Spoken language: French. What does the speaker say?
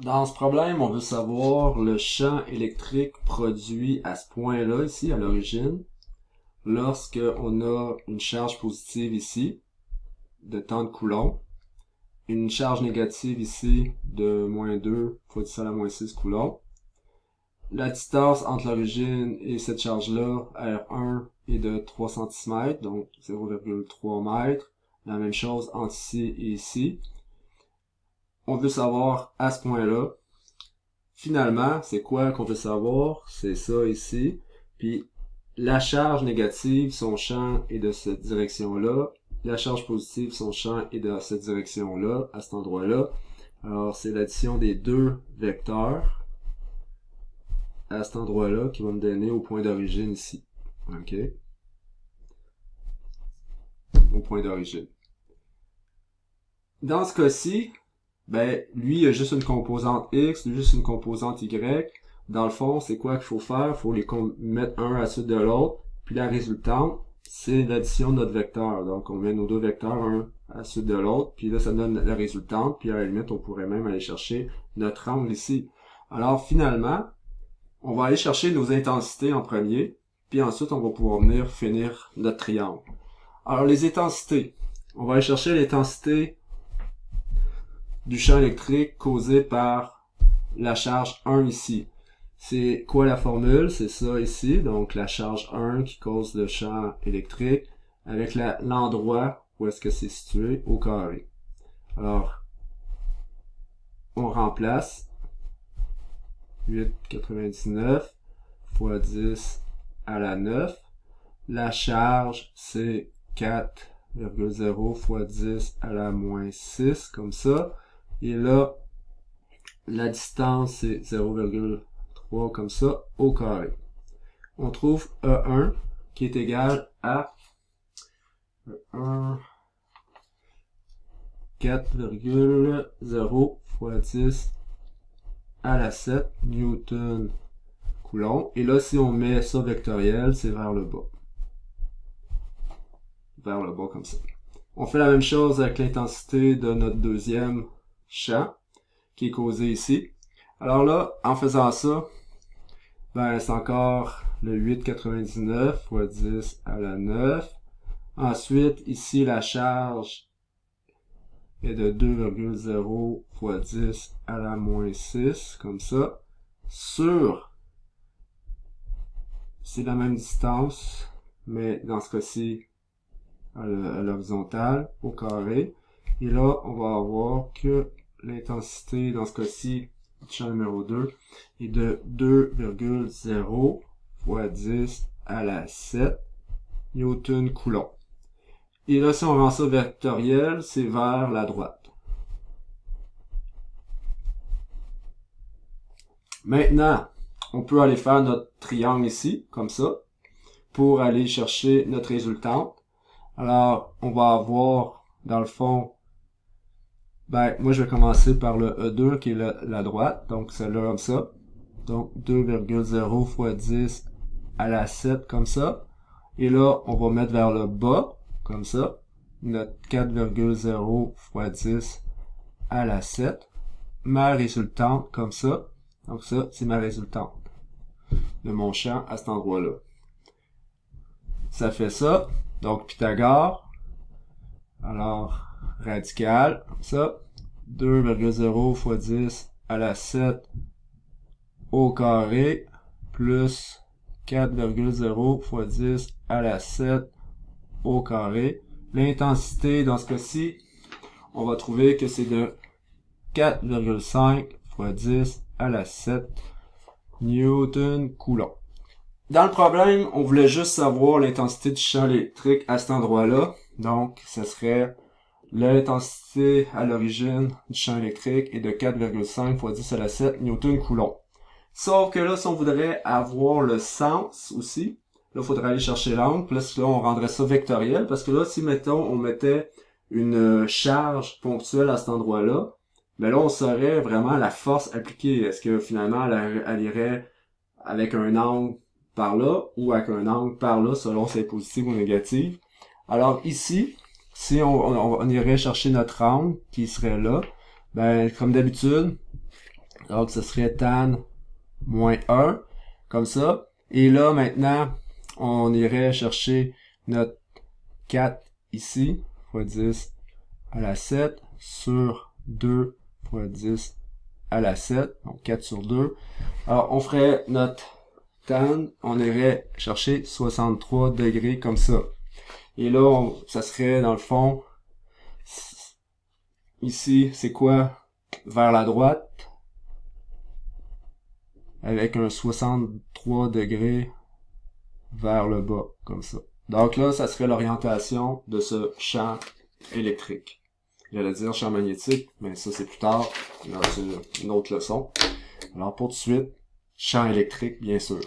Dans ce problème, on veut savoir le champ électrique produit à ce point-là, ici, à l'origine, lorsque on a une charge positive ici, de tant de coulombs, une charge négative ici de moins 2 fois 10 à la moins 6 coulombs. La distance entre l'origine et cette charge-là, R1, est de 3 cm, donc 0,3 m. La même chose entre ici et ici. On veut savoir à ce point-là. Finalement, c'est quoi qu'on veut savoir? C'est ça ici. Puis la charge négative, son champ est de cette direction-là. La charge positive, son champ est de cette direction-là, à cet endroit-là. Alors, c'est l'addition des deux vecteurs à cet endroit-là qui va me donner au point d'origine ici. OK? Au point d'origine. Dans ce cas-ci, ben, lui, il a juste une composante X, lui, juste une composante Y. Dans le fond, c'est quoi qu'il faut faire? Il faut les mettre un à la suite de l'autre. Puis la résultante, c'est l'addition de notre vecteur. Donc, on met nos deux vecteurs un à la suite de l'autre. Puis là, ça donne la résultante. Puis à la limite, on pourrait même aller chercher notre angle ici. Alors, finalement, on va aller chercher nos intensités en premier. Puis ensuite, on va pouvoir venir finir notre triangle. Alors, les intensités. On va aller chercher l'intensité du champ électrique causé par la charge 1 ici. C'est quoi la formule? C'est ça ici, donc la charge 1 qui cause le champ électrique avec l'endroit où est-ce que c'est situé au carré. Alors, on remplace 8,99 fois 10 à la 9. La charge, c'est 4,0 fois 10 à la moins 6, comme ça. Et là, la distance, c'est 0,3 comme ça, au carré. On trouve E1 qui est égal à E1 4,0 fois 10 à la 7 Newton Coulomb. Et là, si on met ça vectoriel, c'est vers le bas. Vers le bas comme ça. On fait la même chose avec l'intensité de notre deuxième champ qui est causé ici. Alors là, en faisant ça, ben c'est encore le 8,99 fois 10 à la 9. Ensuite, ici, la charge est de 2,0 fois 10 à la moins 6, comme ça. Sur, c'est la même distance, mais dans ce cas-ci, à l'horizontale, au carré. Et là, on va avoir que l'intensité, dans ce cas-ci, du champ numéro 2, est de 2,0 fois 10 à la 7 Newton Coulomb. Et là, si on rend ça vectoriel, c'est vers la droite. Maintenant, on peut aller faire notre triangle ici, comme ça, pour aller chercher notre résultante. Alors, on va avoir, dans le fond, ben, moi, je vais commencer par le E2, qui est la droite, donc celle-là comme ça. Donc, 2,0 fois 10 à la 7, comme ça. Et là, on va mettre vers le bas, comme ça, notre 4,0 fois 10 à la 7. Ma résultante, comme ça. Donc ça, c'est ma résultante de mon champ à cet endroit-là. Ça fait ça. Donc, Pythagore. Alors, radical, comme ça. 2,0 fois 10 à la 7 au carré, plus 4,0 fois 10 à la 7 au carré. L'intensité, dans ce cas-ci, on va trouver que c'est de 4,5 fois 10 à la 7 Newton Coulomb. Dans le problème, on voulait juste savoir l'intensité du champ électrique à cet endroit-là. Donc, ce serait l'intensité à l'origine du champ électrique est de 4,5 fois 10 à la 7 Newton Coulomb. Sauf que là, si on voudrait avoir le sens aussi, là, il faudrait aller chercher l'angle. Puis là, on rendrait ça vectoriel. Parce que là, si, mettons, on mettait une charge ponctuelle à cet endroit-là, ben là, on saurait vraiment la force appliquée. Est-ce que finalement, elle irait avec un angle par là ou avec un angle par là, selon si elle est positive ou négative. Alors ici, si on irait chercher notre angle qui serait là, ben comme d'habitude, Donc, ce serait tan moins 1, comme ça. Et là, maintenant, on irait chercher notre 4 ici, fois 10 à la 7, sur 2 fois 10 à la 7, donc 4 sur 2. Alors, on ferait notre tan, on irait chercher 63 degrés comme ça. Et là, ça serait, dans le fond, ici, c'est quoi? Vers la droite, avec un 63 degrés vers le bas, comme ça. Donc là, ça serait l'orientation de ce champ électrique. J'allais dire champ magnétique, mais ça c'est plus tard, dans une autre leçon. Alors pour tout de suite, champ électrique, bien sûr.